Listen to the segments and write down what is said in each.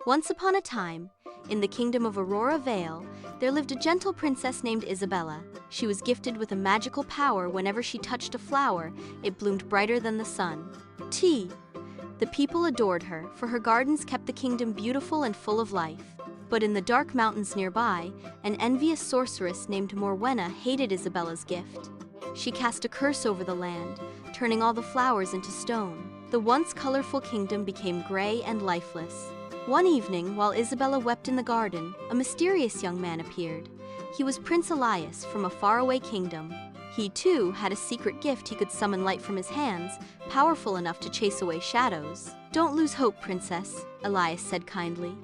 Once upon a time, in the kingdom of Aurora Vale, there lived a gentle princess named Isabella. She was gifted with a magical power. Whenever she touched a flower, it bloomed brighter than the sun. The people adored her, for her gardens kept the kingdom beautiful and full of life. But in the dark mountains nearby, an envious sorceress named Morwenna hated Isabella's gift. She cast a curse over the land, turning all the flowers into stone. The once colorful kingdom became gray and lifeless. One evening, while Isabella wept in the garden, a mysterious young man appeared. He was Prince Elias from a faraway kingdom. He, too, had a secret gift. He could summon light from his hands, powerful enough to chase away shadows. "Don't lose hope, princess," Elias said kindly.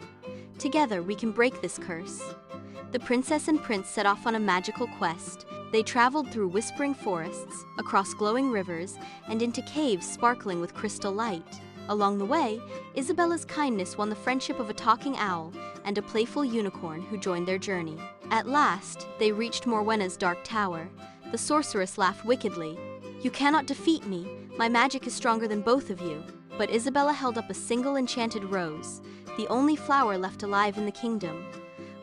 "Together we can break this curse." The princess and prince set off on a magical quest. They traveled through whispering forests, across glowing rivers, and into caves sparkling with crystal light. Along the way, Isabella's kindness won the friendship of a talking owl and a playful unicorn who joined their journey. At last, they reached Morwenna's dark tower. The sorceress laughed wickedly. "You cannot defeat me. My magic is stronger than both of you." But Isabella held up a single enchanted rose, the only flower left alive in the kingdom.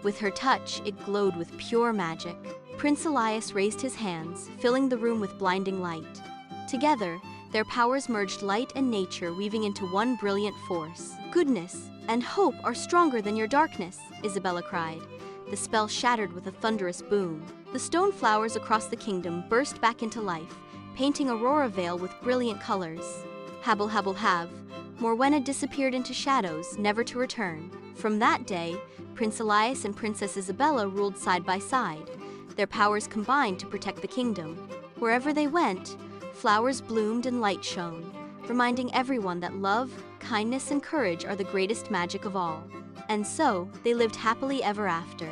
With her touch, it glowed with pure magic. Prince Elias raised his hands, filling the room with blinding light. Together, their powers merged light and nature, weaving into one brilliant force. "Goodness and hope are stronger than your darkness," Isabella cried. The spell shattered with a thunderous boom. The stone flowers across the kingdom burst back into life, painting Aurora Vale with brilliant colors. Habble habble have, Morwenna disappeared into shadows, never to return. From that day, Prince Elias and Princess Isabella ruled side by side. Their powers combined to protect the kingdom. Wherever they went, flowers bloomed and light shone, reminding everyone that love, kindness, and courage are the greatest magic of all. And so, they lived happily ever after.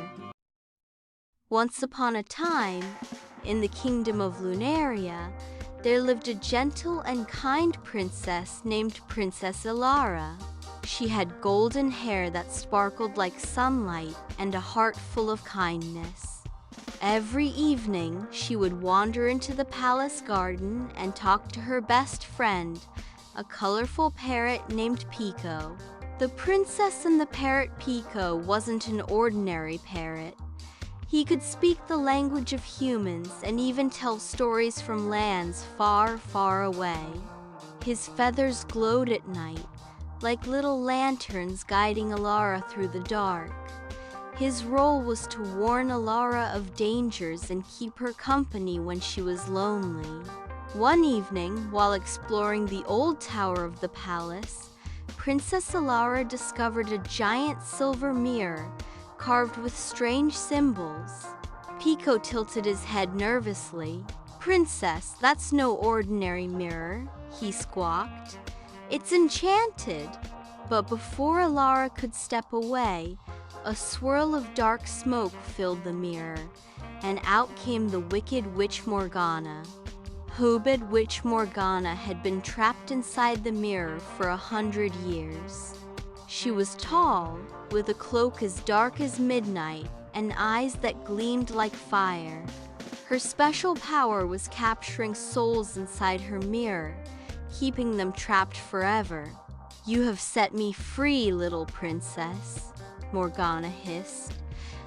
Once upon a time, in the kingdom of Lunaria, there lived a gentle and kind princess named Princess Elara. She had golden hair that sparkled like sunlight and a heart full of kindness. Every evening, she would wander into the palace garden and talk to her best friend, a colorful parrot named Pico. The princess and the parrot Pico wasn't an ordinary parrot. He could speak the language of humans and even tell stories from lands far, far away. His feathers glowed at night, like little lanterns guiding Elara through the dark. His role was to warn Elara of dangers and keep her company when she was lonely. One evening, while exploring the old tower of the palace, Princess Elara discovered a giant silver mirror carved with strange symbols. Pico tilted his head nervously. "Princess, that's no ordinary mirror," he squawked. "It's enchanted." But before Elara could step away, a swirl of dark smoke filled the mirror, and out came the wicked witch Morgana. Hubad Witch Morgana had been trapped inside the mirror for 100 years. She was tall, with a cloak as dark as midnight and eyes that gleamed like fire. Her special power was capturing souls inside her mirror, keeping them trapped forever. "You have set me free, little princess," Morgana hissed,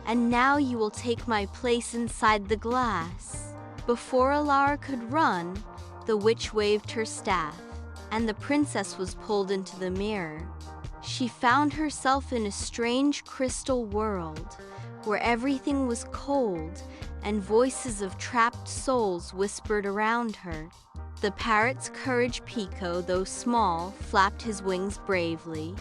"and now you will take my place inside the glass." Before Elara could run, the witch waved her staff, and the princess was pulled into the mirror. She found herself in a strange crystal world, where everything was cold and voices of trapped souls whispered around her. The parrot's courage Pico, though small, flapped his wings bravely.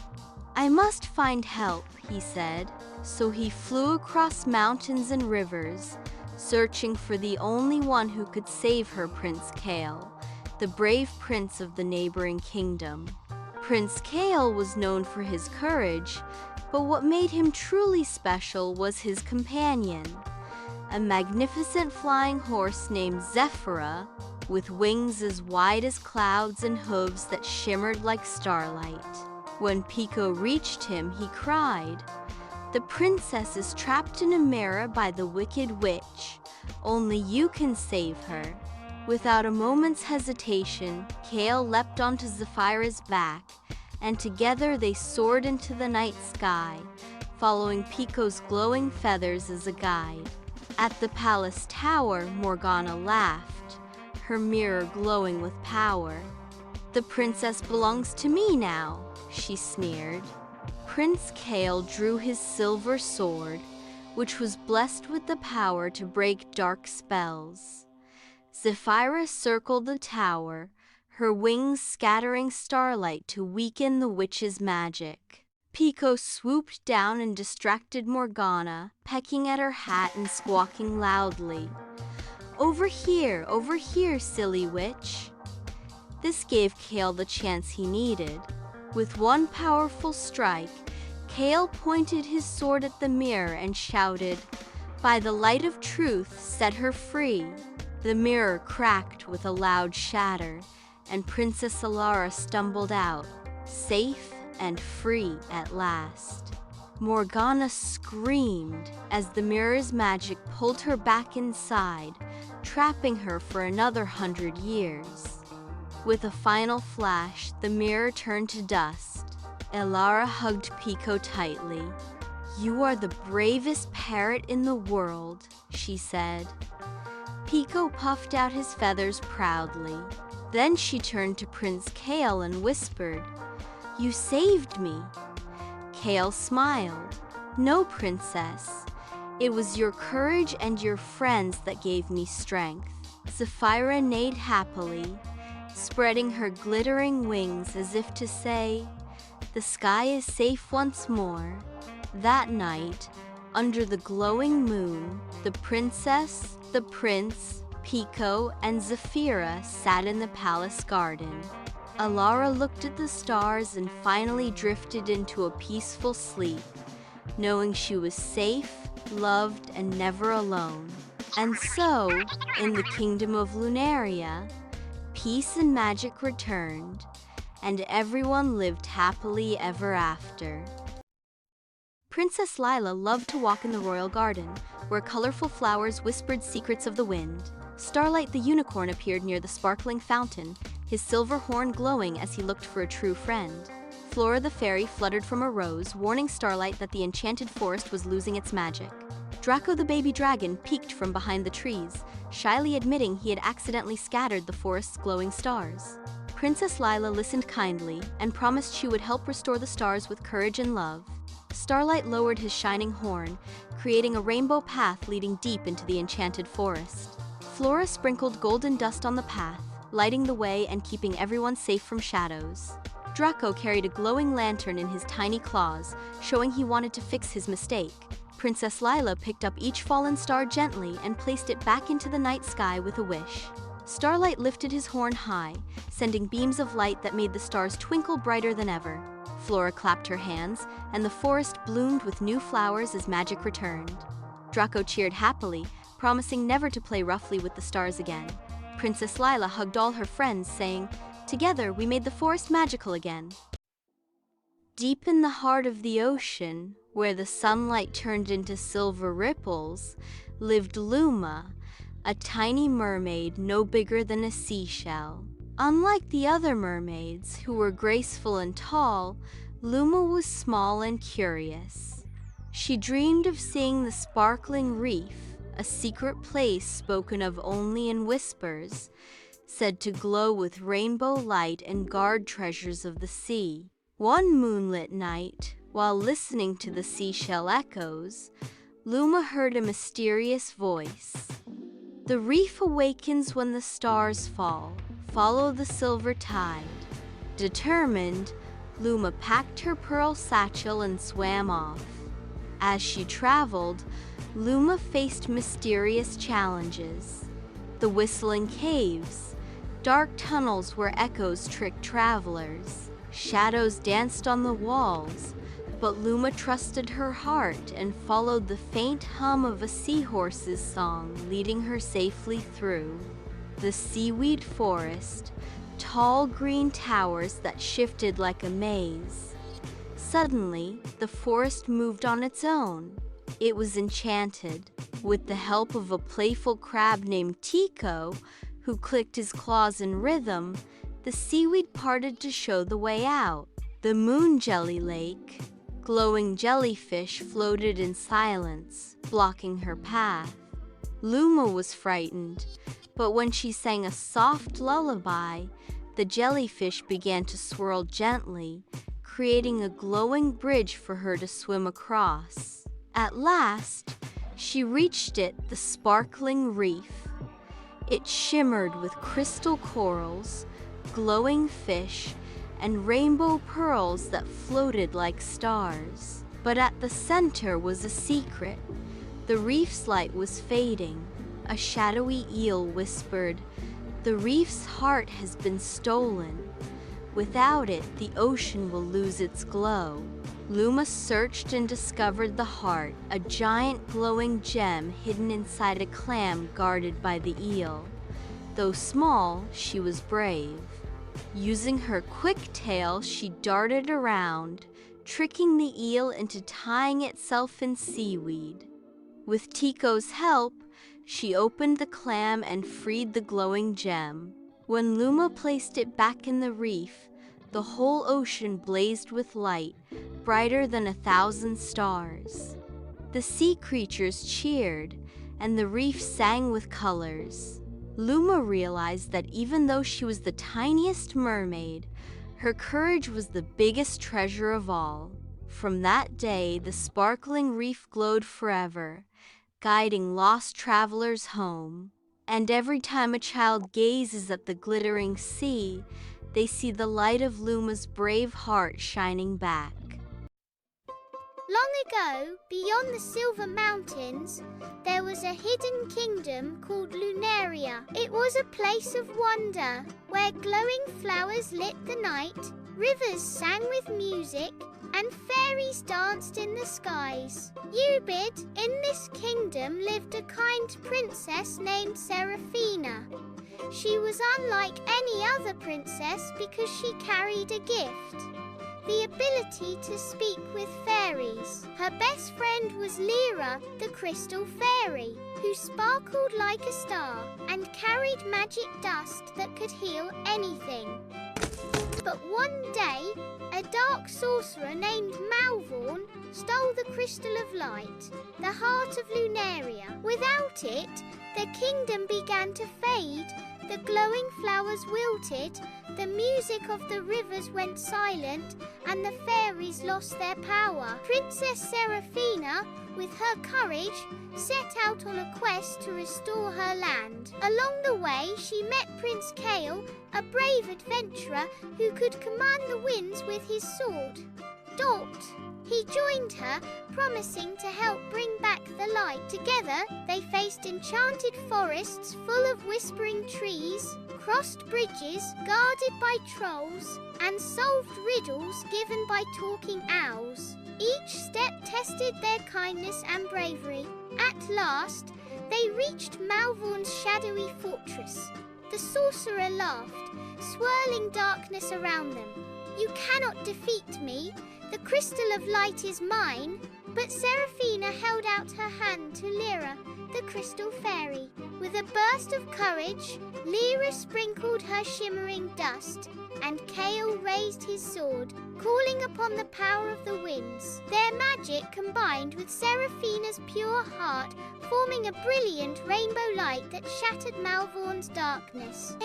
"I must find help," he said. So he flew across mountains and rivers, searching for the only one who could save her, Prince Kale, the brave prince of the neighboring kingdom. Prince Kale was known for his courage, but what made him truly special was his companion, a magnificent flying horse named Zephyra, with wings as wide as clouds and hooves that shimmered like starlight. When Pico reached him, he cried, "The princess is trapped in a mirror by the wicked witch. Only you can save her." Without a moment's hesitation, Kale leapt onto Zephyra's back, and together they soared into the night sky, following Pico's glowing feathers as a guide. At the palace tower, Morgana laughed, her mirror glowing with power. "The princess belongs to me now," she sneered. Prince Kale drew his silver sword, which was blessed with the power to break dark spells. Zephyra circled the tower, her wings scattering starlight to weaken the witch's magic. Pico swooped down and distracted Morgana, pecking at her hat and squawking loudly. Over here, silly witch." This gave Kale the chance he needed. With one powerful strike, Kale pointed his sword at the mirror and shouted, "By the light of truth, set her free." The mirror cracked with a loud shatter, and Princess Elara stumbled out, safe and free at last. Morgana screamed as the mirror's magic pulled her back inside, trapping her for another 100 years. With a final flash, the mirror turned to dust. Elara hugged Pico tightly. "You are the bravest parrot in the world," she said. Pico puffed out his feathers proudly. Then she turned to Prince Kale and whispered, "You saved me." Kale smiled. "No, princess. It was your courage and your friends that gave me strength." Zephyra neighed happily, spreading her glittering wings as if to say, "The sky is safe once more." That night, under the glowing moon, the princess, the prince, Pico, and Zephyra sat in the palace garden. Elara looked at the stars and finally drifted into a peaceful sleep, knowing she was safe, loved, and never alone. And so, in the kingdom of Lunaria, peace and magic returned, and everyone lived happily ever after. Princess Lila loved to walk in the royal garden, where colorful flowers whispered secrets of the wind. Starlight the unicorn appeared near the sparkling fountain, his silver horn glowing as he looked for a true friend. Flora the fairy fluttered from a rose, warning Starlight that the enchanted forest was losing its magic. Draco the baby dragon peeked from behind the trees, shyly admitting he had accidentally scattered the forest's glowing stars. Princess Lila listened kindly and promised she would help restore the stars with courage and love. Starlight lowered his shining horn, creating a rainbow path leading deep into the enchanted forest. Flora sprinkled golden dust on the path, lighting the way and keeping everyone safe from shadows. Draco carried a glowing lantern in his tiny claws, showing he wanted to fix his mistake. Princess Lila picked up each fallen star gently and placed it back into the night sky with a wish. Starlight lifted his horn high, sending beams of light that made the stars twinkle brighter than ever. Flora clapped her hands, and the forest bloomed with new flowers as magic returned. Draco cheered happily, promising never to play roughly with the stars again. Princess Lila hugged all her friends, saying, "Together we made the forest magical again." Deep in the heart of the ocean, where the sunlight turned into silver ripples, lived Luma, a tiny mermaid no bigger than a seashell. Unlike the other mermaids, who were graceful and tall, Luma was small and curious. She dreamed of seeing the sparkling reef, a secret place spoken of only in whispers, said to glow with rainbow light and guard treasures of the sea. One moonlit night, while listening to the seashell echoes, Luma heard a mysterious voice. "The reef awakens when the stars fall. Follow the silver tide." Determined, Luma packed her pearl satchel and swam off. As she traveled, Luma faced mysterious challenges. The whistling caves, dark tunnels where echoes tricked travelers. Shadows danced on the walls, but Luma trusted her heart and followed the faint hum of a seahorse's song, leading her safely through. The seaweed forest, tall green towers that shifted like a maze. Suddenly, the forest moved on its own. It was enchanted. With the help of a playful crab named Tico, who clicked his claws in rhythm, the seaweed parted to show the way out. the Moon Jelly Lake. Glowing jellyfish floated in silence, blocking her path. Luma was frightened, but when she sang a soft lullaby, the jellyfish began to swirl gently, creating a glowing bridge for her to swim across. At last, she reached it, the sparkling reef. It shimmered with crystal corals, glowing fish, and rainbow pearls that floated like stars. But at the center was a secret. The reef's light was fading. A shadowy eel whispered, "The reef's heart has been stolen. Without it, the ocean will lose its glow." Luma searched and discovered the heart, a giant glowing gem hidden inside a clam guarded by the eel. Though small, she was brave. Using her quick tail, she darted around, tricking the eel into tying itself in seaweed. With Tico's help, she opened the clam and freed the glowing gem. When Luma placed it back in the reef, the whole ocean blazed with light, brighter than 1,000 stars. The sea creatures cheered, and the reef sang with colors. Luma realized that even though she was the tiniest mermaid, her courage was the biggest treasure of all. From that day, the sparkling reef glowed forever, guiding lost travelers home. And every time a child gazes at the glittering sea, they see the light of Luma's brave heart shining back. Long ago, beyond the Silver Mountains, there was a hidden kingdom called Lunaria. It was a place of wonder, where glowing flowers lit the night, rivers sang with music, and fairies danced in the skies. In this kingdom lived a kind princess named Seraphina. She was unlike any other princess because she carried a gift: the ability to speak with fairies. Her best friend was Elara, the crystal fairy, who sparkled like a star and carried magic dust that could heal anything. But one day, a dark sorcerer named Malvorn stole the crystal of light, the heart of Lunaria. Without it, the kingdom began to fade, the glowing flowers wilted, the music of the rivers went silent, and the fairies lost their power. Princess Seraphina, with her courage, set out on a quest to restore her land. Along the way, she met Prince Kale, a brave adventurer who could command the winds with his sword. Dot. He joined her, promising to help bring back the light. Together, they faced enchanted forests full of whispering trees, crossed bridges guarded by trolls, and solved riddles given by talking owls. Each step tested their kindness and bravery. At last, they reached Malvorn's shadowy fortress. The sorcerer laughed, swirling darkness around them. "You cannot defeat me. The crystal of light is mine." But Seraphina held out her hand to Elara, the crystal fairy. With a burst of courage, Elara sprinkled her shimmering dust, and Kale raised his sword, calling upon the power of the winds. Their magic combined with Seraphina's pure heart, forming a brilliant rainbow light that shattered Malvorn's darkness.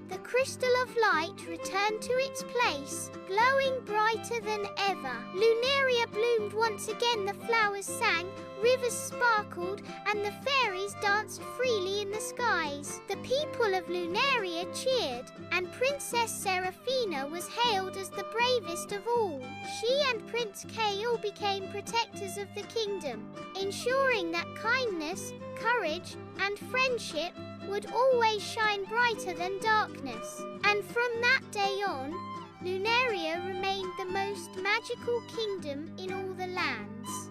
The crystal of light returned to its place, glowing brighter than ever. Lunaria bloomed once again, the flowers sang, rivers sparkled, and the fairies danced freely in the skies. The people of Lunaria cheered, and Princess Seraphina was hailed as the bravest of all. She and Prince Kale became protectors of the kingdom, ensuring that kindness, courage, and friendship would always shine brighter than darkness. And from that day on, Lunaria remained the most magical kingdom in all the lands.